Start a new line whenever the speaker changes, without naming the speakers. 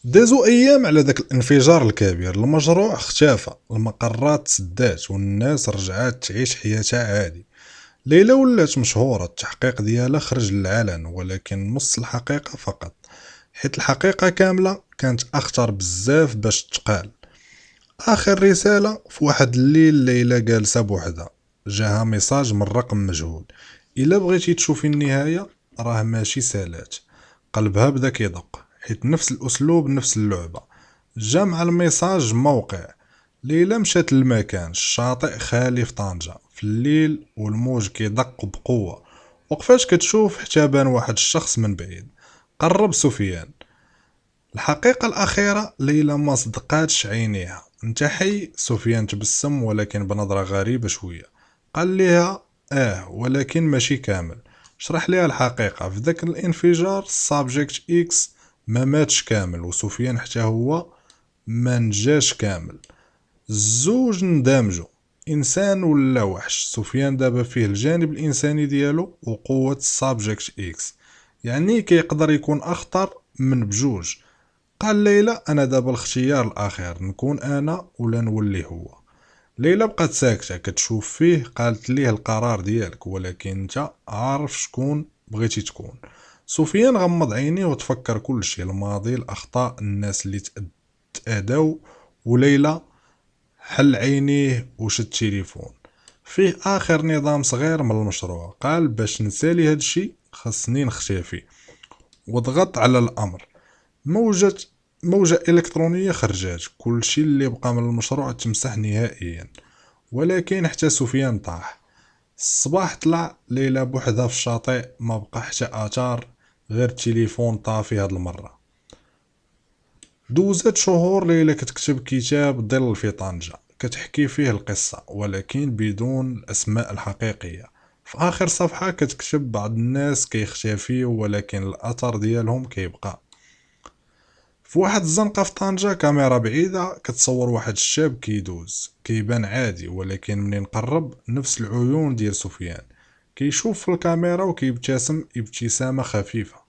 دازو ايام على داك الانفجار الكبير، المشروع اختفى، المقرات تسدات والناس رجعات تعيش حياتها عادي. ليلى ولات مشهورة، التحقيق ديالها خرج للعلن ولكن نص الحقيقة فقط، حيت الحقيقة كاملة كانت اخطر بزاف باش تقال. اخر رسالة: في واحد الليل ليلى جالسة بوحدها، جاها ميساج من رقم مجهول: الا بغيتي تشوفي النهاية راه ماشي سالات. قلبها بدا كيدق، حيت نفس الاسلوب نفس اللعبة. جا مع الميساج موقع. ليلى مشات للمكان، الشاطئ خالي في طنجة في الليل والموج كيدق بقوة. وقفاش كتشوف حتى بان واحد الشخص من بعيد. قرب سفيان. الحقيقة الأخيرة: ليلى ما صدقاتش عينيها. انت حي؟ سفيان تبسم ولكن بنظرة غريبة شوية. قال ليها: ولكن ماشي كامل. شرح ليها الحقيقة: في ذاك الانفجار السابجيكت اكس ما ماتش كامل، وسفيان حتى هو ما نجاش كامل. الزوج ندمجوا، انسان ولا وحش. سفيان دابا فيه الجانب الانساني ديالو وقوة السابجيكت اكس، يعني كيقدر يكون اخطر من بجوج. قال ليلى: انا دابا الاختيار الاخير، نكون انا ولا نولي هو. ليلى بقات ساكته كتشوف فيه. قالت ليه: القرار ديالك، ولكن انت عارف شكون بغيتي تكون. سفيان غمض عينيه وتفكر كل شيء: الماضي، الاخطاء، الناس اللي تأذوا. وليلى حل عينيه وشد التليفون. فيه اخر نظام صغير من المشروع. قال: باش نسالي هادشي خاصني نختفي. وضغط على الامر. موجة موجة إلكترونية خرجات، كل شيء اللي بقى من المشروع تمسح نهائيا. ولكن حتى سفيان طاح. الصباح طلع، ليلى بوحدها في الشاطئ، ما بقى حتى اثار، غير التليفون طافي هاد المرة. دوزت شهور، ليلى كتكتب كتاب ظل في طنجة، كتحكي فيه القصة ولكن بدون الأسماء الحقيقية. في آخر صفحة كتكتب: بعض الناس كيختفيو ولكن الأثر ديالهم كيبقى. في واحد الزنقة في طنجة، كاميرا بعيدة كتصور واحد الشاب كيدوز، كيبان عادي ولكن منين قرب نفس العيون ديال سفيان. كيشوف في الكاميرا وكيبتسم ابتسامة خفيفة.